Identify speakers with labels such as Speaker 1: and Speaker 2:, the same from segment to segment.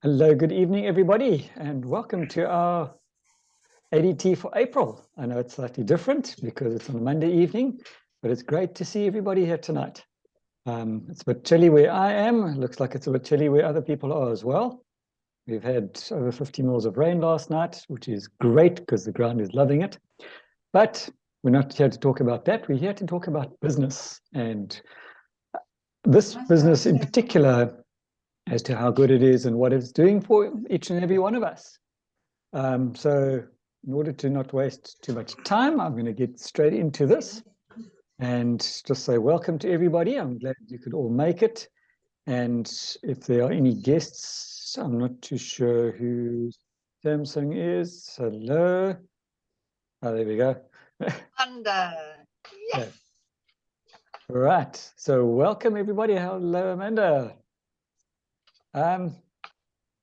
Speaker 1: Hello, good evening, everybody, and welcome to our ADT for April. I know it's slightly different because it's on a Monday evening, but it's great to see everybody here tonight. It's a bit chilly where I am. It looks like it's a bit chilly where other people are as well. We've had over 50 mils of rain last night, which is great because the ground is loving it. But we're not here to talk about that. We're here to talk about business, and this business in particular as to how good it is and what it's doing for each and every one of us. So in order to not waste too much time, I'm going to get straight into this and just say welcome to everybody. I'm glad you could all make it. And if there are any guests, I'm not too sure who Samsung is. Hello. Oh, there we go.
Speaker 2: Amanda. Yes.
Speaker 1: Okay. Right. So welcome everybody. Hello, Amanda.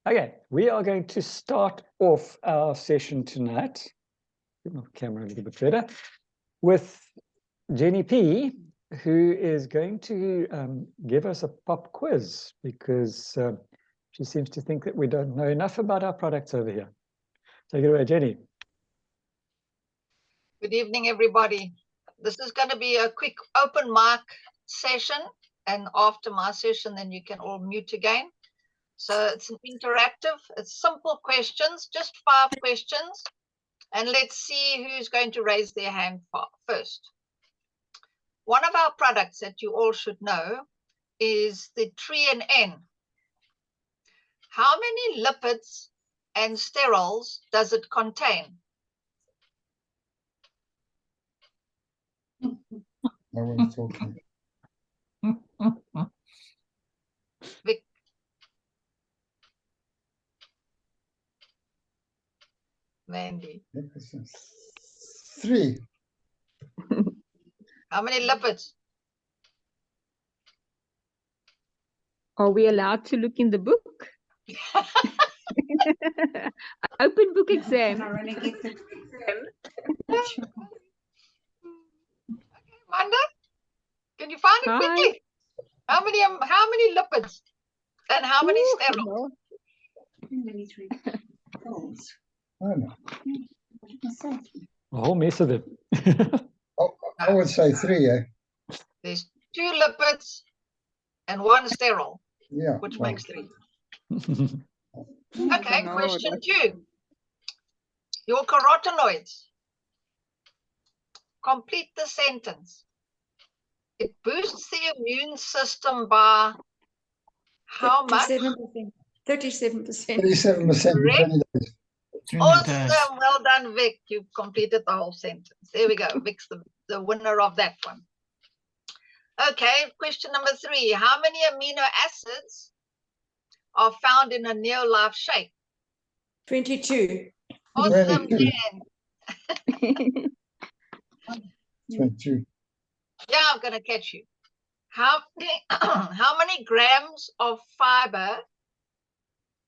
Speaker 1: Okay, we are going to start off our session tonight, get my camera a little bit better, with Jenny P, who is going to give us a pop quiz because she seems to think that we don't know enough about our products over here. Take it away, Jenny.
Speaker 2: Good evening, everybody. This is going to be a quick open mic session, and after my session, then you can all mute again. So it's an interactive, it's simple questions, just 5 questions. And let's see who's going to raise their hand first. One of our products that you all should know is the 3N. How many lipids and sterols does it contain?
Speaker 3: No one's talking.
Speaker 2: Vic. Mandy.
Speaker 3: 3.
Speaker 2: How many lipids?
Speaker 4: Are we allowed to look in the book? Open book exam.
Speaker 2: Okay, Amanda, can you find it
Speaker 4: Hi.
Speaker 2: quickly? How many lipids and how many sterols?
Speaker 3: Oh, no.
Speaker 1: A whole mess of it.
Speaker 3: Oh, I would say 3, eh?
Speaker 2: There's 2 lipids and 1 sterol,
Speaker 3: Yeah.
Speaker 2: which
Speaker 3: well,
Speaker 2: makes 3. Okay,
Speaker 4: No,
Speaker 2: question 2. Your carotenoids. Complete the sentence. It boosts the immune system by how much?
Speaker 5: 37%. 37%.
Speaker 3: 37% in
Speaker 2: Correct.
Speaker 3: 20 days.
Speaker 2: Awesome. Well done, Vic. You've completed the whole sentence. There we go. Vic's the winner of that one. Okay, question number 3. How many amino acids are found in a neo-life shake?
Speaker 5: 22.
Speaker 2: Awesome,
Speaker 3: 22.
Speaker 2: Jen.
Speaker 3: 22.
Speaker 2: Yeah, I'm going to catch you. How many grams of fiber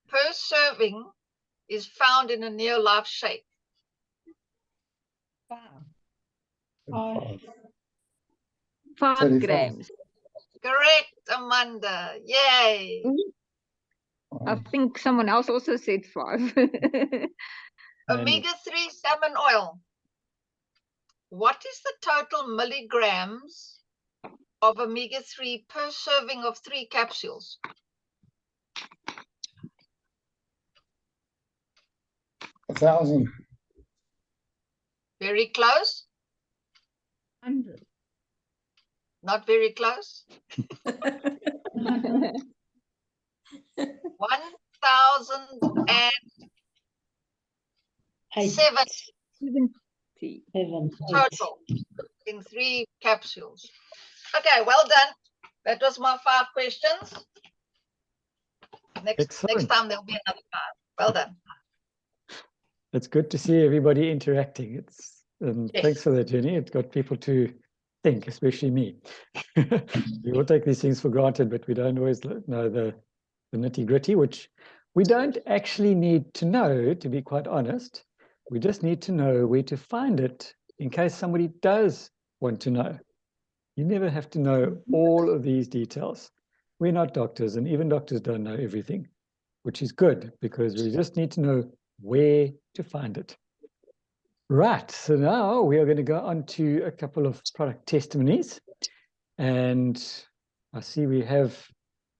Speaker 2: per serving is found in a neo-life shake?
Speaker 3: 5.
Speaker 4: 5
Speaker 3: 35.
Speaker 4: grams.
Speaker 2: Correct, Amanda. Yay.
Speaker 4: I think someone else also said 5.
Speaker 2: Omega-3 salmon oil. What is the total milligrams of omega-3 per serving of 3 capsules?
Speaker 3: 1,000.
Speaker 2: Very close.
Speaker 4: 100.
Speaker 2: Not very close. 1,007 total in 3 capsules. Okay, well done. That was my 5 questions. Next time there'll be another 5. Well done.
Speaker 1: It's good to see everybody interacting. It's
Speaker 2: Yes.
Speaker 1: Thanks for that, Jenny. It got people to think, especially me. We all take these things for granted, but we don't always know the nitty-gritty, which we don't actually need to know, to be quite honest. We just need to know where to find it in case somebody does want to know. You never have to know all of these details. we're not doctors, and even doctors don't know everything, which is good because we just need to know where to find it. Right, so now we are going to go on to a couple of product testimonies. And I see we have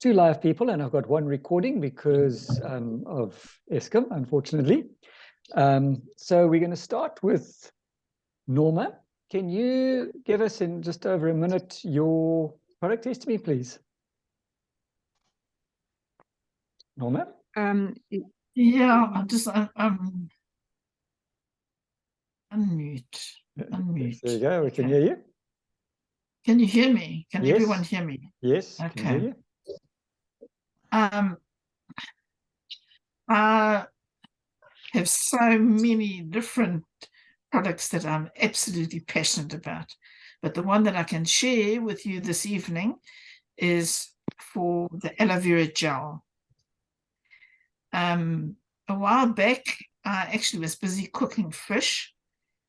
Speaker 1: 2 live people, and I've got 1 recording because of Eskom, unfortunately. So we're going to start with Norma. Can you give us in just over a minute your product testimony, please? Norma?
Speaker 6: Yeah, I just unmute. Unmute.
Speaker 1: There you go, we can
Speaker 6: Okay.
Speaker 1: hear you.
Speaker 6: Can you hear me? Can
Speaker 1: Yes.
Speaker 6: everyone hear me?
Speaker 1: Yes, can hear
Speaker 6: Okay.
Speaker 1: you.
Speaker 6: I have so many different products that I'm absolutely passionate about. But the one that I can share with you this evening is for the aloe vera gel. A while back, I actually was busy cooking fish,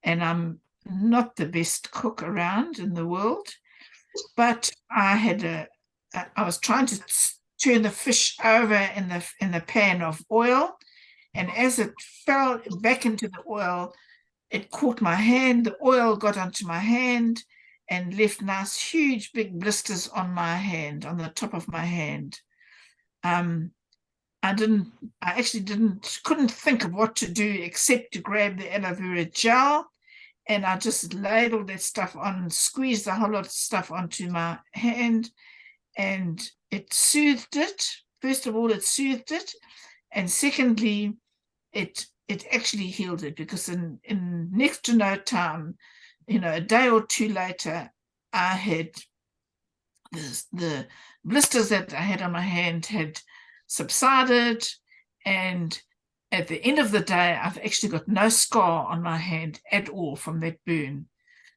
Speaker 6: and I'm not the best cook around in the world, but I was trying to turn the fish over in the pan of oil, and as it fell back into the oil, it caught my hand. The oil got onto my hand and left nice, huge, big blisters on my hand, on the top of my hand. I actually couldn't think of what to do except to grab the aloe vera gel, and I just ladled that stuff on, squeezed a whole lot of stuff onto my hand, and it soothed it. First of all, it soothed it, and secondly, it actually healed it, because in next to no time, a day or 2 later, I had the blisters that I had on my hand had subsided, and at the end of the day, I've actually got no scar on my hand at all from that burn.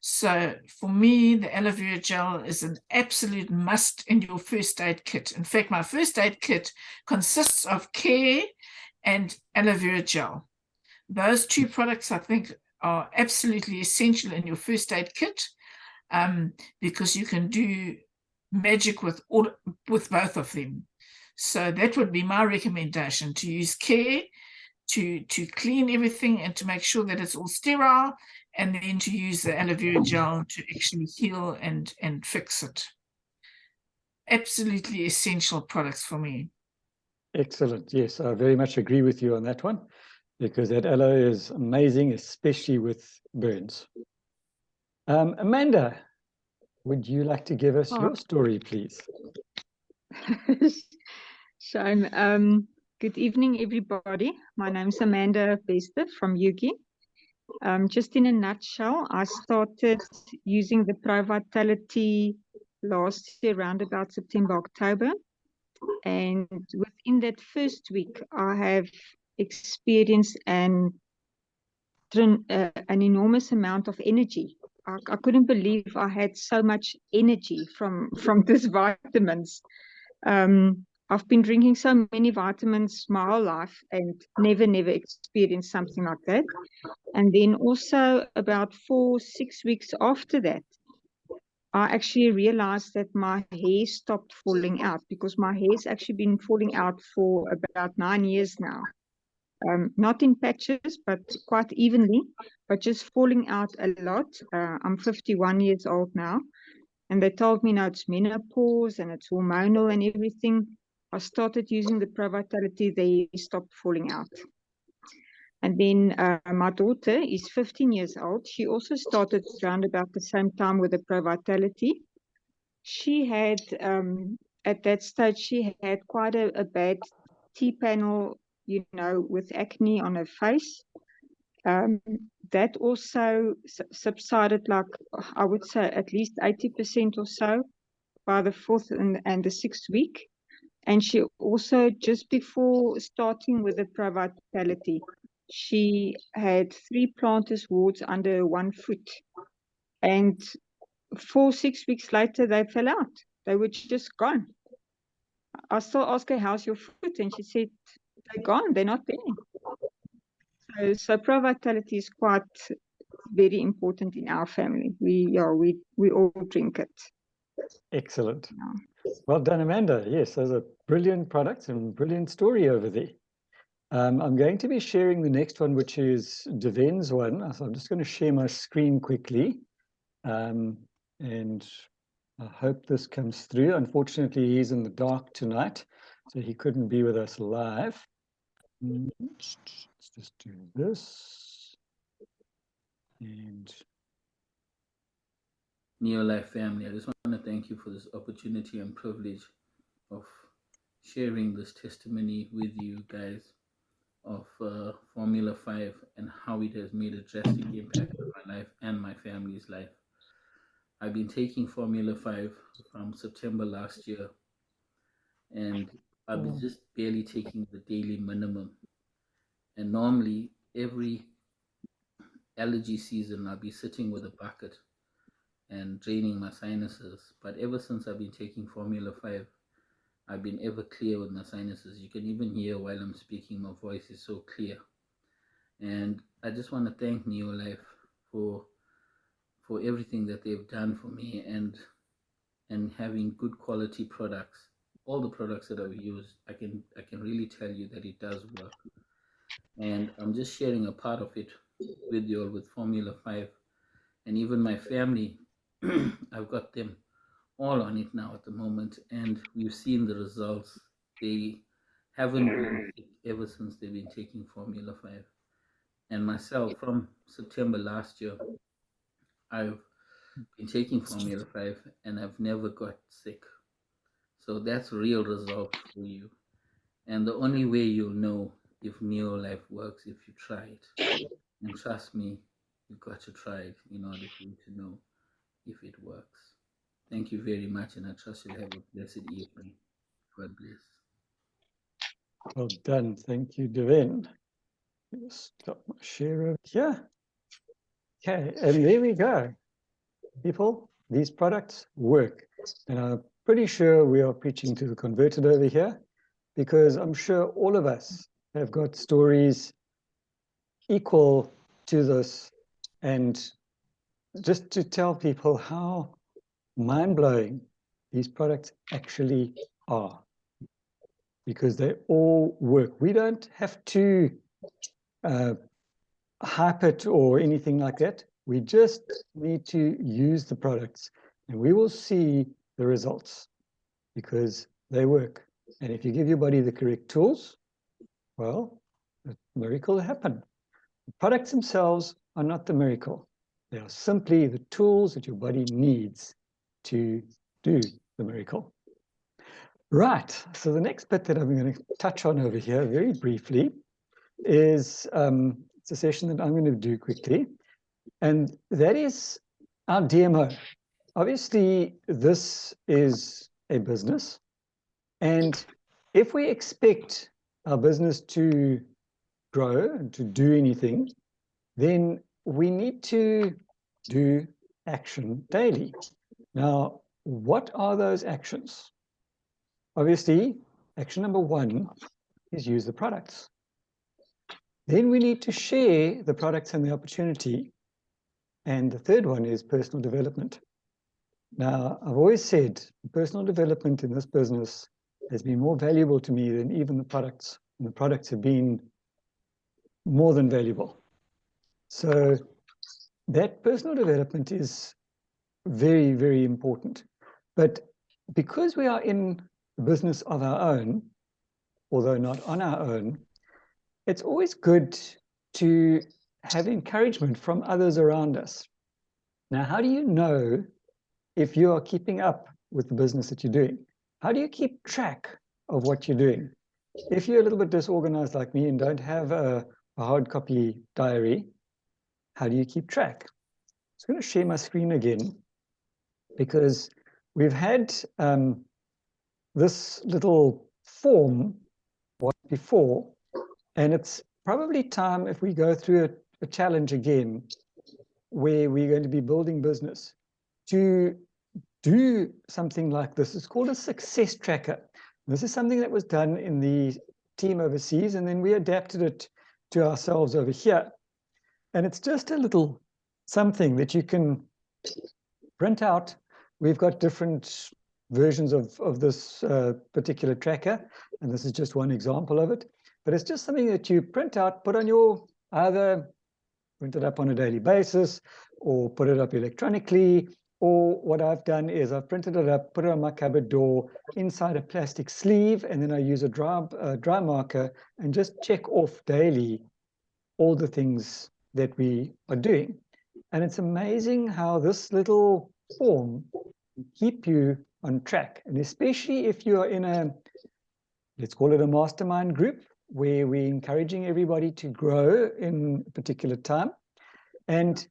Speaker 6: So for me, the aloe vera gel is an absolute must in your first aid kit. In fact, my first aid kit consists of care and aloe vera gel. Those 2 products, I think, are absolutely essential in your first aid kit, because you can do magic with both of them. So that would be my recommendation, to use care to clean everything and to make sure that it's all sterile, and then to use the aloe vera gel to actually heal and fix it. Absolutely essential products for me.
Speaker 1: Excellent. Yes, I very much agree with you on that one, because that aloe is amazing, especially with burns. Amanda, would you like to give us your story, please?
Speaker 4: Shame. Good evening, everybody. My name is Amanda Bester from Yugi. Just in a nutshell, I started using the Pro Vitality last year, around about September, October. And within that first week, I have experienced an enormous amount of energy. I couldn't believe I had so much energy from these vitamins. I've been drinking so many vitamins my whole life and never experienced something like that. And then also about 4-6 weeks after that, I actually realized that my hair stopped falling out, because my hair's actually been falling out for about 9 years now. Not in patches, but quite evenly, but just falling out a lot. I'm 51 years old now, and they told me now it's menopause and it's hormonal and everything. I started using the Pro Vitality, they stopped falling out. And then my daughter is 15 years old. She also started around about the same time with the Pro Vitality. She had, at that stage, she had quite a bad T-panel, with acne on her face. That also subsided, like, I would say, at least 80% or so by the 4th and the 6th week. And she also, just before starting with the Pro Vitality, she had 3 plantar warts under 1 foot. And 4-6 weeks later, they fell out. They were just gone. I still asked her, how's your foot? And she said, they're gone. They're not there. So Pro Vitality is quite very important in our family. We all drink it.
Speaker 1: Excellent. Well done, Amanda. Yes, those are brilliant products and brilliant story over there. I'm going to be sharing the next one, which is Deven's one. So I'm just going to share my screen quickly. And I hope this comes through. Unfortunately, he's in the dark tonight, so he couldn't be with us live. Let's just do this. And
Speaker 7: Neolife family, I just want to thank you for this opportunity and privilege of sharing this testimony with you guys of Formula 5 and how it has made a drastic impact on my life and my family's life. I've been taking Formula 5 from September last year, and I've been just barely taking the daily minimum. And normally, every allergy season, I'll be sitting with a bucket and draining my sinuses. But ever since I've been taking Formula 5, I've been ever clear with my sinuses. You can even hear while I'm speaking, my voice is so clear. And I just want to thank Neolife for everything that they've done for me, and having good quality products. All the products that I've used, I can really tell you that it does work. And I'm just sharing a part of it with you all with Formula 5. And even my family, I've got them all on it now at the moment, and we've seen the results. They haven't been sick ever since they've been taking Formula 5. And myself, from September last year, I've been taking Formula 5 and I've never got sick. So that's real result for you. And the only way you'll know if Neolife works if you try it. And trust me, you've got to try it in order for you to know if it works. Thank you very much, and I trust you'll have a blessed evening. God bless.
Speaker 1: well done. Thank you, Deven. Stop my share over here. Okay, and there we go. People, these products work. And I'm pretty sure we are preaching to the converted over here, because I'm sure all of us have got stories equal to this. And just to tell people how mind-blowing these products actually are, because they all work. We don't have to hype it or anything like that. We just need to use the products, and we will see the results, because they work. And if you give your body the correct tools, well, a miracle will happen. The products themselves are not the miracle. They are simply the tools that your body needs to do the miracle. Right, so the next bit that I'm going to touch on over here very briefly is it's a session that I'm going to do quickly, and that is our DMO. Obviously, this is a business, and if we expect our business to grow and to do anything, then we need to do action daily. Now, what are those actions? Obviously, action number one is use the products. Then we need to share the products and the opportunity. And the third one is personal development. Now, I've always said personal development in this business has been more valuable to me than even the products. And the products have been more than valuable. So that personal development is very, very important. But because we are in the business of our own, although not on our own, it's always good to have encouragement from others around us. Now, how do you know if you are keeping up with the business that you're doing? How do you keep track of what you're doing? If you're a little bit disorganized like me and don't have a hard copy diary, how do you keep track? I'm going to share my screen again, because we've had this little form before, and it's probably time, if we go through a challenge again, where we're going to be building business, to do something like this. It's called a success tracker. This is something that was done in the team overseas, and then we adapted it to ourselves over here. And it's just a little something that you can print out. We've got different versions of this particular tracker, and this is just one example of it. But it's just something that you print out, put on your, either print it up on a daily basis, or put it up electronically, or what I've done is I've printed it up, put it on my cupboard door inside a plastic sleeve, and then I use a dry marker and just check off daily all the things that we are doing. And it's amazing how this little form can keep you on track, and especially if you are in a, let's call it a mastermind group, where we're encouraging everybody to grow in a particular time. And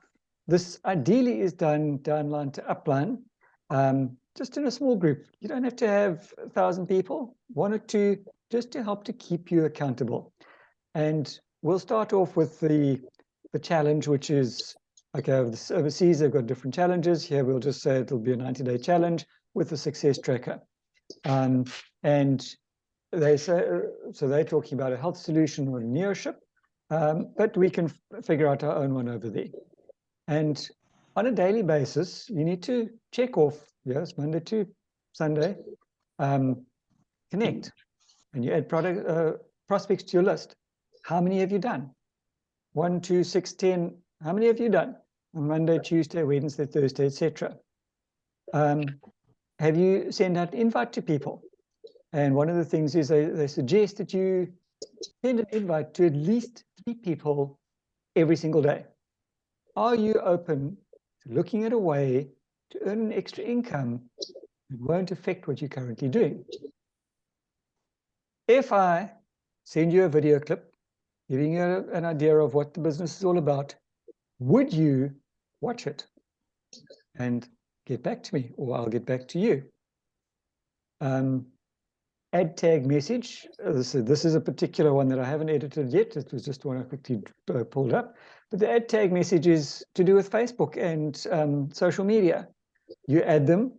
Speaker 1: this ideally is done downline to upline, just in a small group. You don't have to have 1,000 people, 1 or 2, just to help to keep you accountable. And we'll start off with the challenge, which is, okay, overseas they've got different challenges. Here we'll just say it'll be a 90-day challenge with a success tracker. And they say, so they're talking about a health solution or a nearship, but we can figure out our own one over there. And on a daily basis, you need to check off, yes, Monday to Sunday, connect, and you add prospects to your list. How many have you done? 1, 2, 6, 10. How many have you done on Monday, Tuesday, Wednesday, Thursday, etc.? Have you sent out an invite to people? And one of the things is they suggest that you send an invite to at least 3 people every single day. Are you open to looking at a way to earn an extra income that won't affect what you're currently doing? If I send you a video clip giving you an idea of what the business is all about, would you watch it and get back to me, or I'll get back to you? Add tag message. This is a particular one that I haven't edited yet. It was just one I quickly pulled up. But the add tag message is to do with Facebook and social media. You add them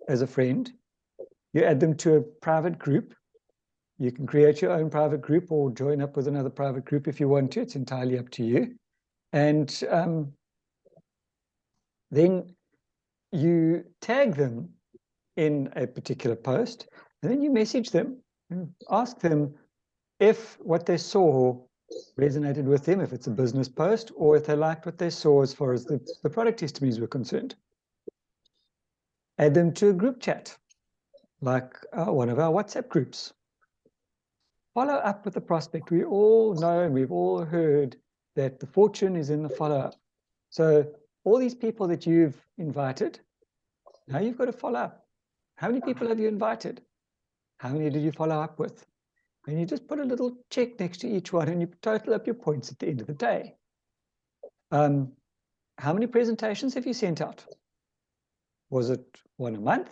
Speaker 1: as a friend. You add them to a private group. You can create your own private group or join up with another private group if you want to. It's entirely up to you. And then you tag them in a particular post, and then you message them and ask them if what they saw resonated with them, if it's a business post, or if they liked what they saw as far as the product testimonies were concerned. Add them to a group chat, like one of our WhatsApp groups. Follow up with the prospect. We all know and we've all heard that the fortune is in the follow-up. So all these people that you've invited, now you've got to follow up. How many people have you invited? How many did you follow up with? And you just put a little check next to each one and you total up your points at the end of the day. How many presentations have you sent out? Was it 1 a month?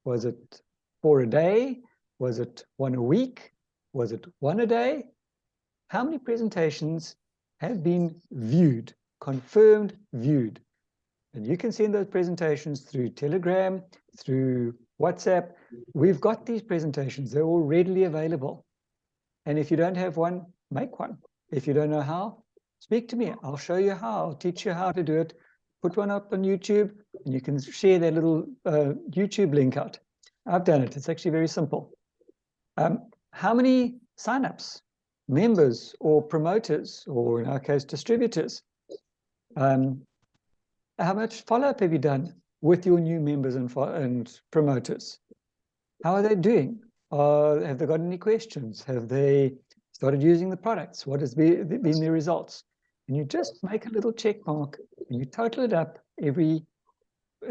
Speaker 1: Was it 4 a day? Was it 1 a week? Was it 1 a day? How many presentations have been viewed, confirmed viewed? And you can send those presentations through Telegram, through WhatsApp. We've got these presentations. They're all readily available. And if you don't have one, make one. If you don't know how, speak to me. I'll show you how. I'll teach you how to do it. Put one up on YouTube, and you can share that little YouTube link out. I've done it. It's actually very simple. How many signups, members, or promoters, or in our case, distributors? How much follow-up have you done with your new members and promoters? How are they doing? Have they got any questions? Have they started using the products? What has been their results? And you just make a little check mark and you total it up at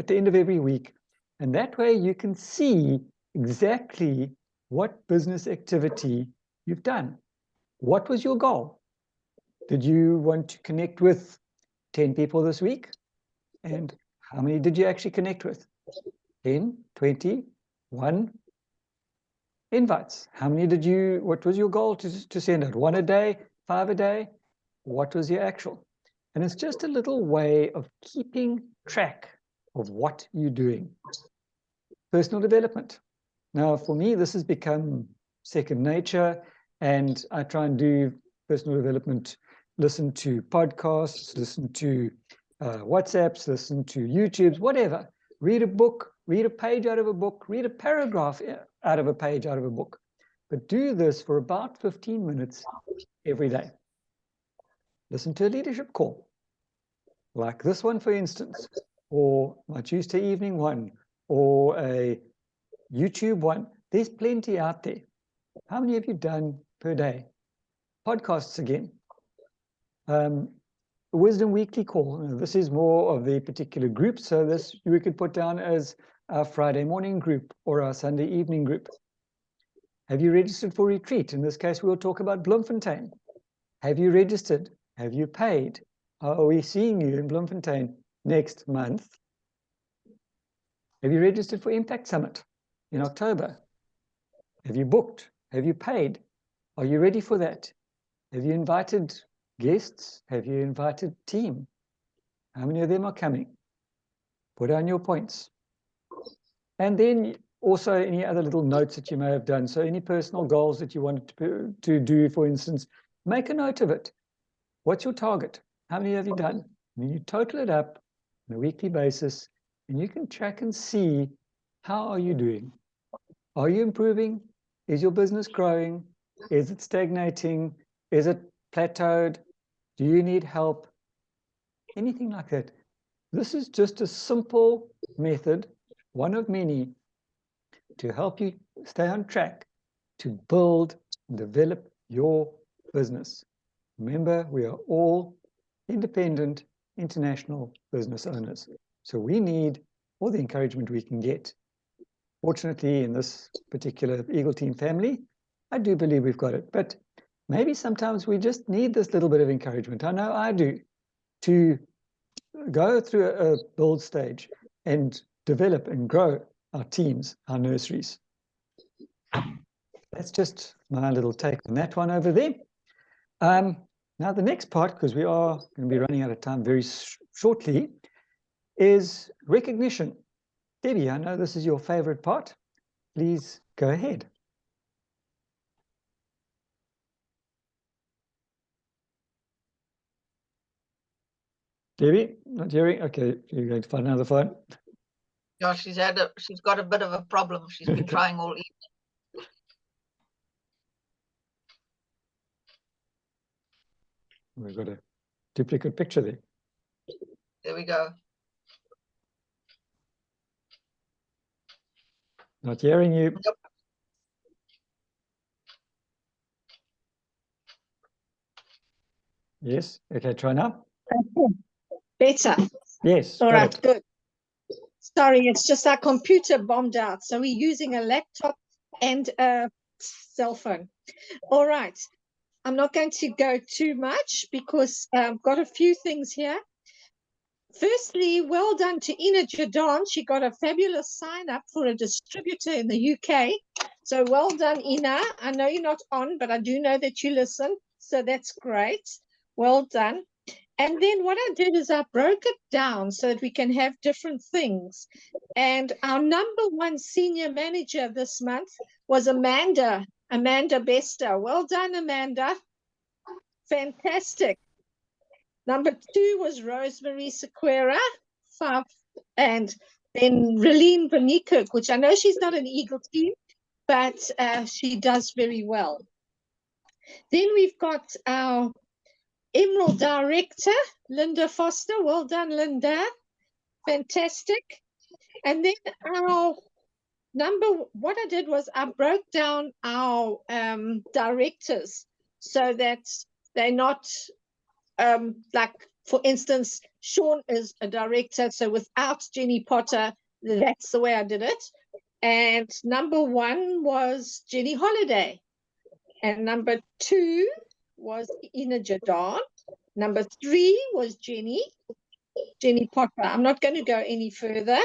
Speaker 1: the end of every week. And that way you can see exactly what business activity you've done. What was your goal? Did you want to connect with 10 people this week? And how many did you actually connect with? 10, 20, 1 invites. How many did you, what was your goal to send out? 1 a day, 5 a day? What was your actual? And it's just a little way of keeping track of what you're doing. Personal development. Now, for me, this has become second nature, and I try and do personal development, listen to podcasts, listen to WhatsApps, listen to YouTubes, whatever. Read a book, read a page out of a book, read a paragraph out of a page out of a book. But do this for about 15 minutes every day. Listen to a leadership call, like this one, for instance, or my Tuesday evening one, or a YouTube one. There's plenty out there. How many have you done per day? Podcasts again. Wisdom Weekly call. This is more of the particular group, so this we could put down as our Friday morning group or our Sunday evening group. Have you registered for retreat? In this case, we'll talk about Bloemfontein. Have you registered? Have you paid? How are we seeing you in Bloemfontein next month? Have you registered for Impact Summit in October? Have you booked? Have you paid? Are you ready for that? Have you invited guests? Have you invited team? How many of them are coming? Put down your points. And then also any other little notes that you may have done. So any personal goals that you wanted to do, for instance, make a note of it. What's your target? How many have you done? And you total it up on a weekly basis, and you can track and see how are you doing. Are you improving? Is your business growing? Is it stagnating? Is it plateaued? Do you need help? Anything like that. This is just a simple method, one of many, to help you stay on track to build and develop your business. Remember, we are all independent, international business owners. So we need all the encouragement we can get. Fortunately, in this particular Eagle Team family, I do believe we've got it. But maybe sometimes we just need this little bit of encouragement. I know I do, to go through a build stage and develop and grow our teams, our nurseries. That's just my little take on that one over there. Now the next part, because we are going to be running out of time very shortly, is recognition. Debbie, I know this is your favorite part. Please go ahead. Debbie, not hearing? Okay, you're going to find another phone.
Speaker 2: Yeah, she's got a bit of a problem. She's been trying all evening.
Speaker 1: We've got a duplicate picture there.
Speaker 2: There we go.
Speaker 1: Not hearing you.
Speaker 2: Yep.
Speaker 1: Yes. Okay, try now.
Speaker 5: Better.
Speaker 1: Yes.
Speaker 5: All
Speaker 1: got
Speaker 5: right,
Speaker 1: it.
Speaker 5: good. Sorry, it's just our computer bombed out. So we're using a laptop and a cell phone. All right. I'm not going to go too much because I've got a few things here. Firstly, well done to Ina Jadon. She got a fabulous sign up for a distributor in the UK. So well done, Ina. I know you're not on, but I do know that you listen. So that's great. Well done. And then what I did is I broke it down so that we can have different things. And our number one senior manager this month was Amanda Bester. Well done, Amanda. Fantastic. Number 2 was Rosemary Sequeira, 5, and then Relene Vanikuk, which I know she's not an Eagle Team, but she does very well. Then we've got our Emerald Director, Linda Foster. Well done, Linda. Fantastic. And then what I did was I broke down our directors so that they're not like, for instance, Sean is a director, so without Jenny Potter, that's the way I did it. And number 1 was Jenny Holiday. And number 2 was Ina Jadon. Number 3 was Jenny Potter. I'm not going to go any further.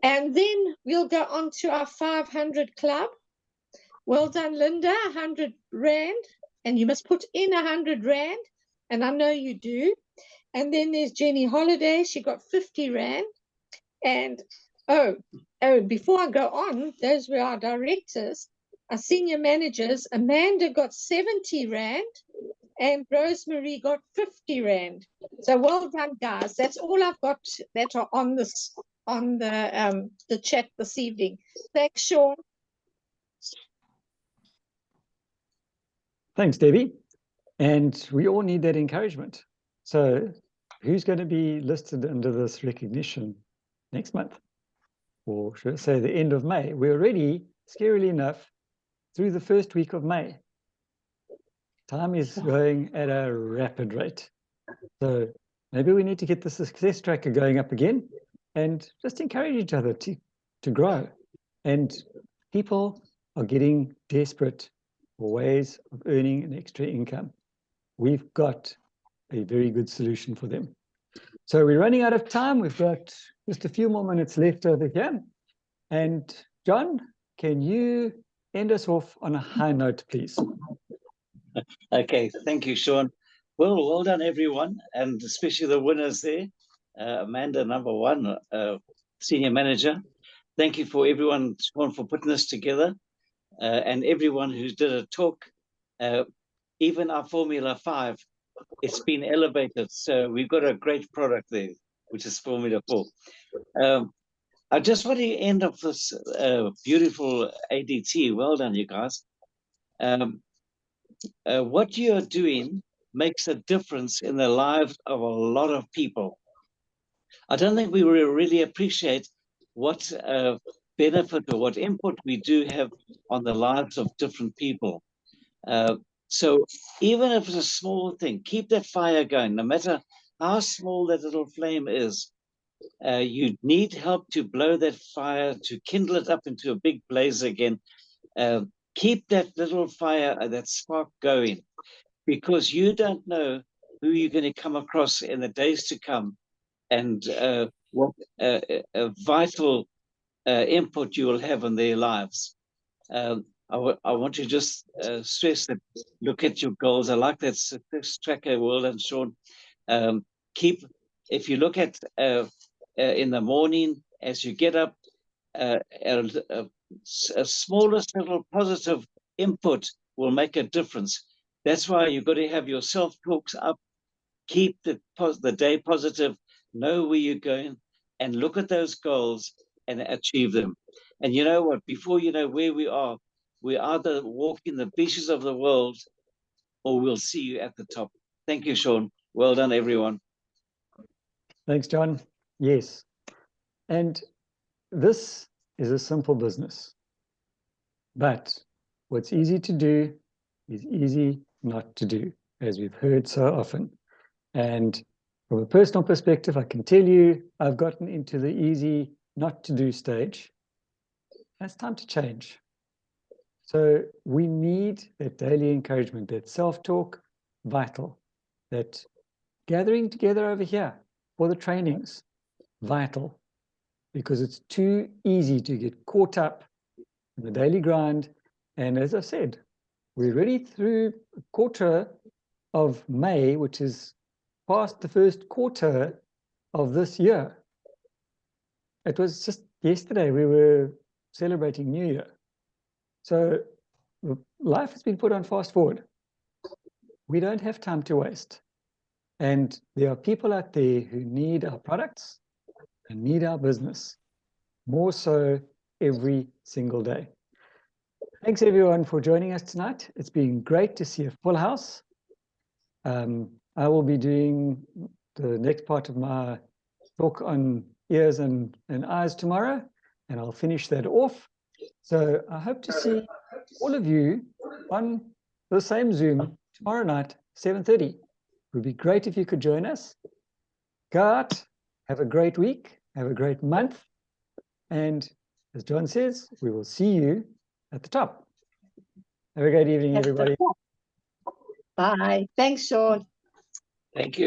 Speaker 5: And then we'll go on to our 500 club. Well done, Linda, 100 Rand. And you must put in 100 Rand. And I know you do. And then there's Jenny Holiday. She got 50 Rand. And, before I go on, those were our directors, our senior managers. Amanda got 70 Rand and Rosemary got 50 Rand. So well done, guys. That's all I've got that are on this on the chat this evening. Thanks, Sean.
Speaker 1: Thanks, Debbie. And we all need that encouragement. So who's going to be listed under this recognition next month? Or should I say the end of May? We're already, scarily enough, through the first week of May. Time is going at a rapid rate. So maybe we need to get the success tracker going up again and just encourage each other to grow. And people are getting desperate for ways of earning an extra income. We've got a very good solution for them. So we're running out of time. We've got just a few more minutes left over here. And John, can you end us off on a high note, please?
Speaker 8: Okay, thank you, Sean. Well done, everyone, and especially the winners there. Amanda, number one, senior manager. Thank you for everyone, Sean, for putting this together, and everyone who did a talk. Even our Formula 5, it's been elevated. So we've got a great product there, which is Formula 4. I just want to end off this beautiful ADT. Well done, you guys. What you are doing makes a difference in the lives of a lot of people. I don't think we really appreciate what benefit or what input we do have on the lives of different people. So even if it's a small thing, keep that fire going, no matter how small that little flame is. You need help to blow that fire, to kindle it up into a big blaze again. Keep that little fire, that spark going, because you don't know who you're going to come across in the days to come, and what vital input you will have in their lives. I want to just stress that, look at your goals. I like that success tracker, Will and Sean. If you look at in the morning, as you get up, a smallest little positive input will make a difference. That's why you've got to have your self-talks up, keep the day positive, know where you're going, and look at those goals and achieve them. And you know what? Before you know where we are, we're either walking the beaches of the world, or we'll see you at the top. Thank you, Sean. Well done, everyone.
Speaker 1: Thanks, John. Yes. And this is a simple business. But what's easy to do is easy not to do, as we've heard so often. And from a personal perspective, I can tell you I've gotten into the easy not to do stage. It's time to change. So we need that daily encouragement, that self-talk, vital. That gathering together over here for the trainings, vital. Because it's too easy to get caught up in the daily grind. And as I said, we're already through a quarter of May, which is past the first quarter of this year. It was just yesterday we were celebrating New Year. So life has been put on fast forward. We don't have time to waste. And there are people out there who need our products and need our business, more so every single day. Thanks everyone for joining us tonight. It's been great to see a full house. I will be doing the next part of my talk on ears and eyes tomorrow, and I'll finish that off. So I hope to see all of you on the same Zoom tomorrow night, 7:30. It would be great if you could join us. Go out, have a great week, have a great month, and as John says, we will see you at the top. Have a great evening, everybody.
Speaker 5: Bye. Thanks, Sean.
Speaker 8: Thank you.